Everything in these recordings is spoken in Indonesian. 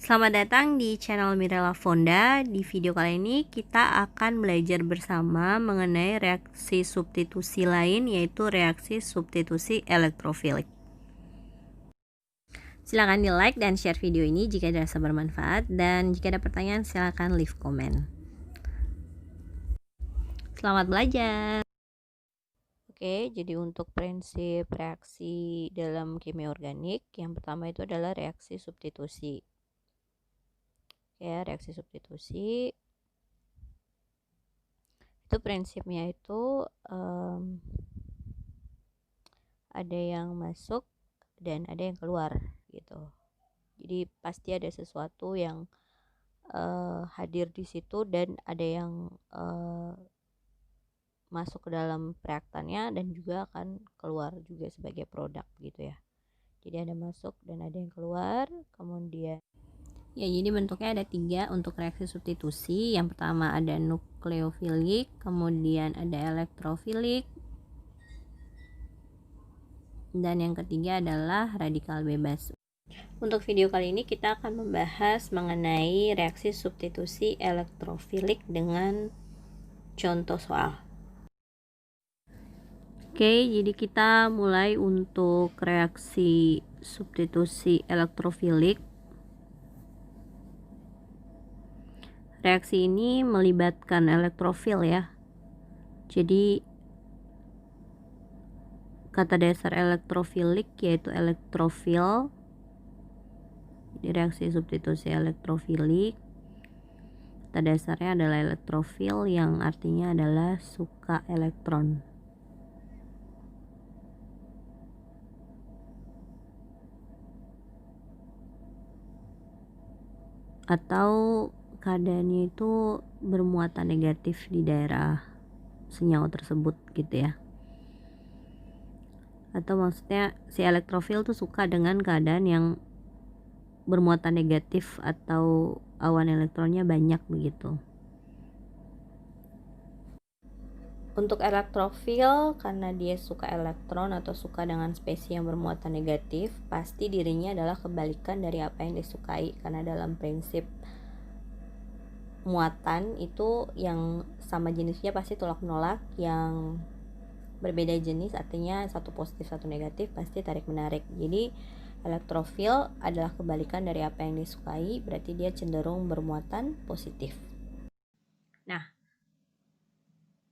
Selamat datang di channel Mirella Fonda. Di video kali ini kita akan belajar bersama mengenai reaksi substitusi lain, yaitu reaksi substitusi elektrofilik. Silahkan di like dan share video ini jika dirasa bermanfaat, dan jika ada pertanyaan silahkan leave comment. Selamat belajar. Oke, jadi untuk prinsip reaksi dalam kimia organik, yang pertama itu adalah reaksi substitusi. Ya, reaksi substitusi itu prinsipnya itu ada yang masuk dan ada yang keluar gitu. Jadi pasti ada sesuatu yang hadir di situ dan ada yang masuk ke dalam reaktannya dan juga akan keluar juga sebagai produk gitu ya. Jadi ada masuk dan ada yang keluar. Kemudian ya, jadi bentuknya ada 3 untuk reaksi substitusi. Yang pertama ada nukleofilik, kemudian ada elektrofilik, dan yang ketiga adalah radikal bebas. Untuk video kali ini kita akan membahas mengenai reaksi substitusi elektrofilik dengan contoh soal. Oke, jadi kita mulai untuk reaksi substitusi elektrofilik. Reaksi ini melibatkan elektrofil ya. Jadi kata dasar elektrofilik yaitu elektrofil. Di reaksi substitusi elektrofilik, kata dasarnya adalah elektrofil, yang artinya adalah suka elektron. Atau keadaannya itu bermuatan negatif di daerah senyawa tersebut gitu ya. Atau maksudnya si elektrofil tuh suka dengan keadaan yang bermuatan negatif atau awan elektronnya banyak begitu. Untuk elektrofil, karena dia suka elektron atau suka dengan spesies yang bermuatan negatif, pasti dirinya adalah kebalikan dari apa yang disukai, karena dalam prinsip muatan itu yang sama jenisnya pasti tolak menolak, yang berbeda jenis artinya satu positif satu negatif pasti tarik menarik. Jadi elektrofil adalah kebalikan dari apa yang disukai, berarti dia cenderung bermuatan positif. Nah,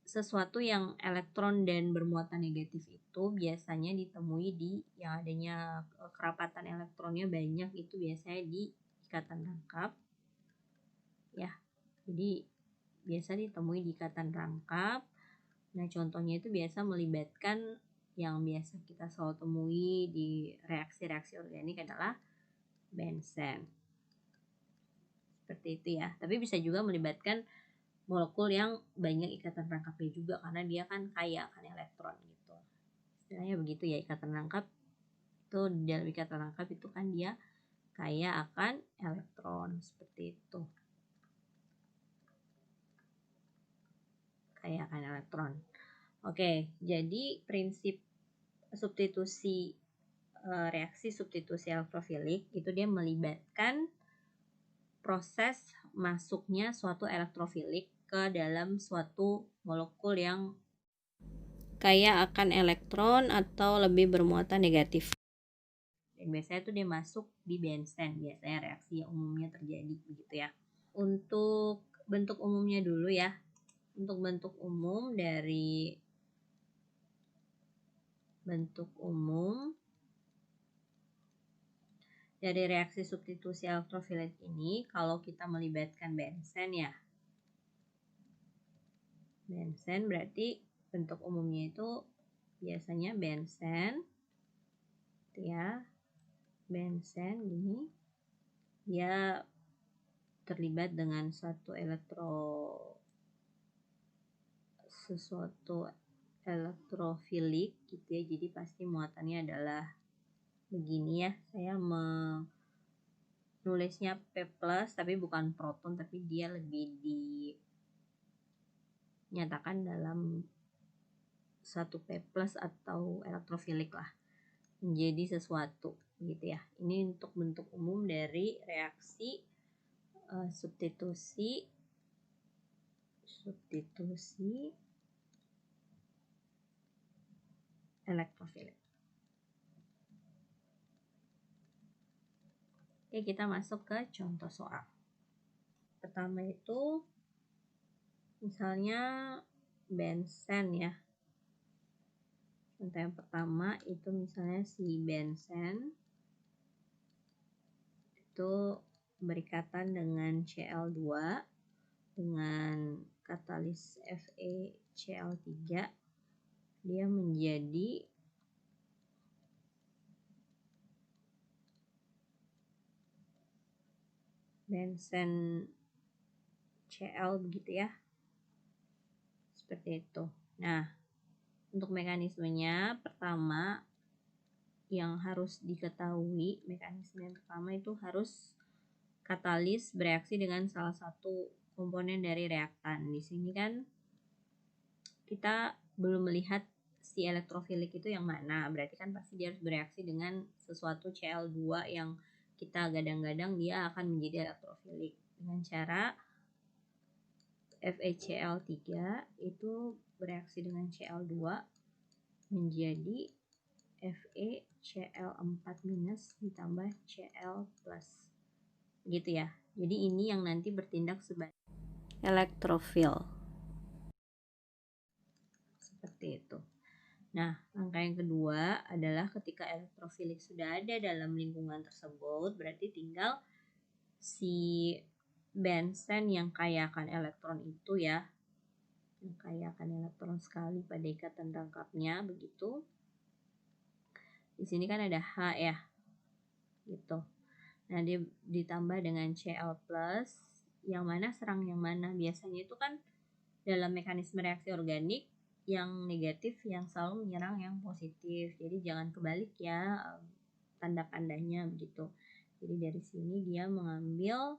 sesuatu yang elektron dan bermuatan negatif itu biasanya ditemui di yang adanya kerapatan elektronnya banyak, itu biasanya di ikatan rangkap ya. Jadi biasa ditemui di ikatan rangkap. Nah, contohnya itu biasa melibatkan yang biasa kita selalu temui di reaksi-reaksi organik adalah bensen. Seperti itu ya. Tapi bisa juga melibatkan molekul yang banyak ikatan rangkapnya juga, karena dia kan kaya akan elektron gitu. Istilahnya begitu ya, ikatan rangkap itu, dalam ikatan rangkap itu kan dia kaya akan elektron, seperti itu. Kaya akan elektron. Oke, jadi prinsip substitusi reaksi substitusi elektrofilik itu dia melibatkan proses masuknya suatu elektrofilik ke dalam suatu molekul yang kaya akan elektron atau lebih bermuatan negatif. Dan biasanya itu dia masuk di bensen, biasanya reaksi yang umumnya terjadi begitu ya. Untuk bentuk umumnya dulu ya. Untuk bentuk umum dari reaksi substitusi elektrofilik ini, kalau kita melibatkan bensen ya. Bensen berarti bentuk umumnya itu biasanya bensen ya. Bensen gini, dia terlibat dengan sesuatu elektrofilik gitu ya. Jadi pasti muatannya adalah begini ya. Saya menulisnya P+, tapi bukan proton, tapi dia lebih dinyatakan dalam satu P+ atau elektrofilik lah. menjadi sesuatu gitu ya. Ini untuk bentuk umum dari reaksi substitusi elektrofilik. Oke, kita masuk ke contoh soal. Pertama itu misalnya bensen ya. Contoh yang pertama itu misalnya si bensen itu berikatan dengan Cl2 dengan katalis FeCl3, dia menjadi bensen Cl begitu ya. Seperti itu. Nah, untuk mekanismenya pertama yang harus diketahui, mekanisme yang pertama itu harus katalis bereaksi dengan salah satu komponen dari reaktan. Di sini kan kita belum melihat si elektrofilik itu yang mana, berarti kan pasti dia harus bereaksi dengan sesuatu Cl2 yang kita gadang-gadang dia akan menjadi elektrofilik dengan cara FeCl3 itu bereaksi dengan Cl2 menjadi FeCl4- ditambah Cl+. Gitu ya. Jadi ini yang nanti bertindak sebagai elektrofil. Seperti itu. Nah, langkah yang kedua adalah ketika elektrofilik sudah ada dalam lingkungan tersebut, berarti tinggal si bensen yang kaya akan elektron itu ya, yang kaya akan elektron sekali pada ikatan tangkapnya begitu. Di sini kan ada H ya, gitu. Nah, dia ditambah dengan Cl+, yang mana serang yang mana? Biasanya itu kan dalam mekanisme reaksi organik yang negatif yang selalu menyerang yang positif. Jadi jangan kebalik ya tanda-tandanya begitu. Jadi dari sini dia mengambil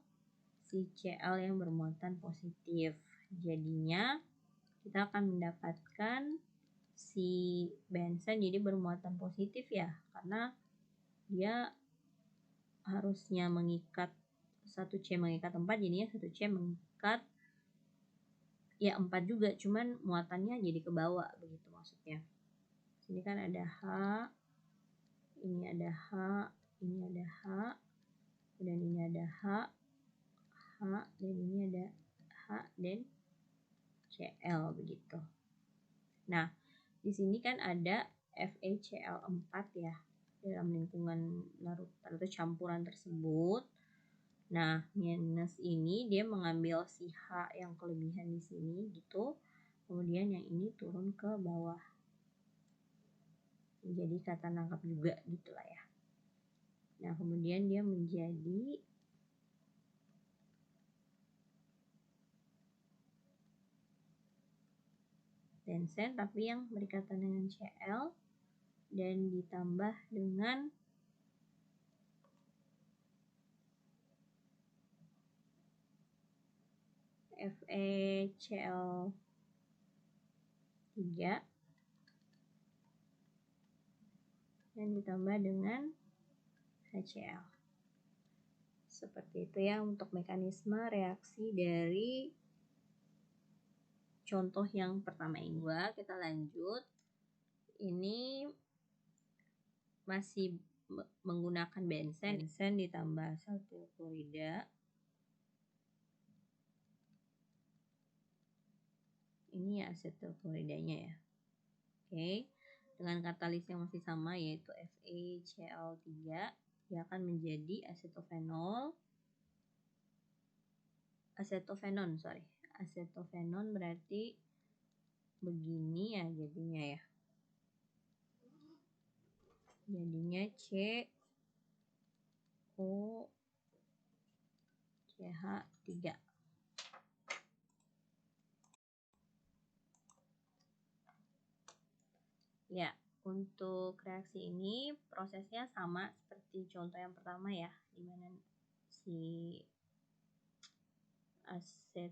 si Cl yang bermuatan positif. Jadinya kita akan mendapatkan si bensen jadi bermuatan positif ya, karena dia harusnya mengikat 1C mengikat 4, jadinya 1C mengikat ya 4 juga, cuman muatannya jadi ke bawah begitu maksudnya. Sini kan ada H, ini ada H, ini ada H, dan ini ada H, dan ini ada H dan Cl begitu. Nah, di sini kan ada FeCl4 ya dalam lingkungan larutan atau campuran tersebut. Nah, minus ini dia mengambil si H yang kelebihan di sini gitu. Kemudian yang ini turun ke bawah. Jadi kata nangkap juga gitulah ya. Nah, kemudian dia menjadi bensen tapi yang berikatan dengan Cl dan ditambah dengan FeCl3 dan ditambah dengan HCl. Seperti itu ya untuk mekanisme reaksi dari contoh yang pertama ini. Kita lanjut. Ini masih menggunakan bensen ditambah asetil klorida. Ini asetil kloridanya ya. Oke. Dengan katalis yang masih sama yaitu FeCl3, dia akan menjadi asetofenon. Asetofenon berarti begini ya jadinya ya. Jadinya COCH3. Ya, untuk reaksi ini prosesnya sama seperti contoh yang pertama ya, dimana si asetil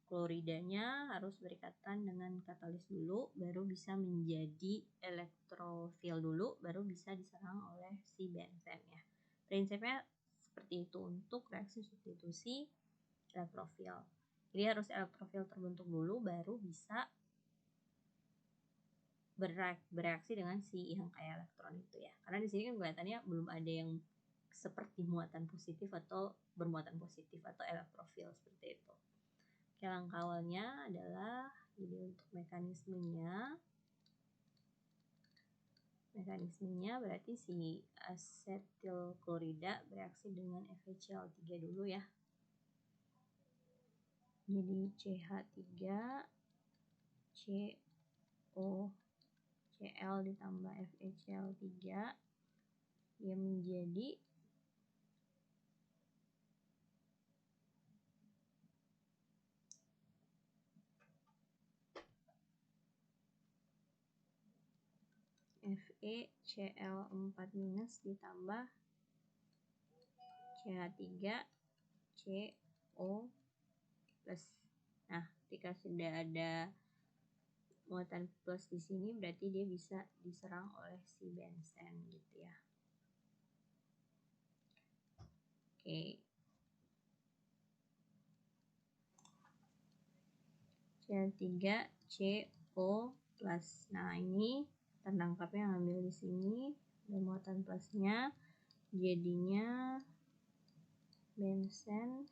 kloridanya harus berikatan dengan katalis dulu, baru bisa menjadi elektrofil dulu, baru bisa diserang oleh si benzen ya. Prinsipnya seperti itu untuk reaksi substitusi elektrofil. Jadi harus elektrofil terbentuk dulu, baru bisa bereaksi dengan si yang kayak elektron itu ya. Karena di sini kan kelihatannya belum ada yang seperti muatan positif atau bermuatan positif atau elektrofil seperti itu. Oke, langkah awalnya adalah jadi untuk mekanismenya berarti si asetil klorida bereaksi dengan FeCl3 dulu ya. Jadi CH3 COCl ditambah FeCl3 dia menjadi FeCl4- ditambah CH3CO+. Nah, ketika sudah ada muatan plus di sini berarti dia bisa diserang oleh si benzen gitu ya. Oke. CH3CO+. Nah, ini tertangkapnya ngambil di sini, ada muatan plusnya, jadinya benzen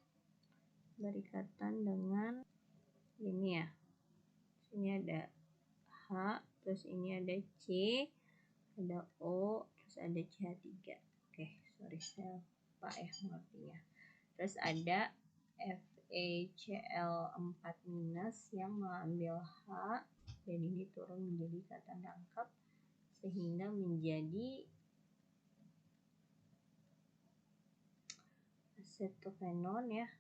berikatan dengan ini ya. Sini ada H, terus ini ada C, ada O, terus ada CH3. Oke, sorry saya lupa ya mengertinya. Terus ada FeCl4- yang mengambil H dan ini turun menjadi kata tangkap sehingga menjadi acetophenone ya.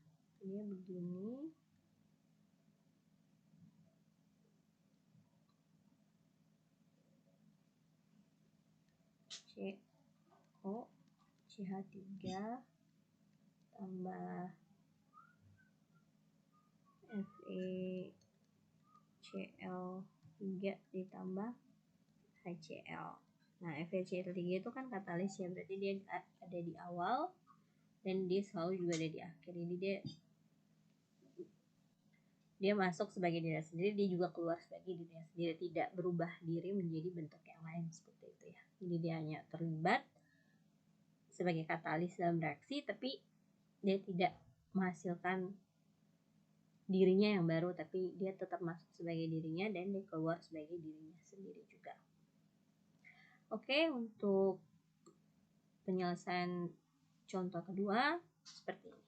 Dia begini. CO CH3 tambah FeCl3 ditambah HCl. Nah, FeCl3 itu kan katalis ya, berarti dia ada di awal dan dia selalu juga ada di akhir. Jadi dia masuk sebagai dirinya sendiri, dia juga keluar sebagai dirinya sendiri, tidak berubah diri menjadi bentuk yang lain seperti itu ya. Jadi dia hanya terlibat sebagai katalis dalam reaksi, tapi dia tidak menghasilkan dirinya yang baru, tapi dia tetap masuk sebagai dirinya dan dia keluar sebagai dirinya sendiri juga. Oke, untuk penyelesaian contoh kedua seperti ini.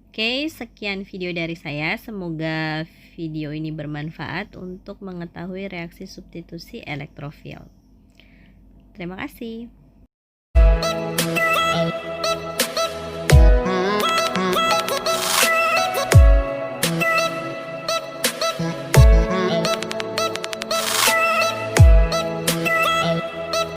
Oke, sekian video dari saya. Semoga video ini bermanfaat untuk mengetahui reaksi substitusi elektrofil. Terima kasih.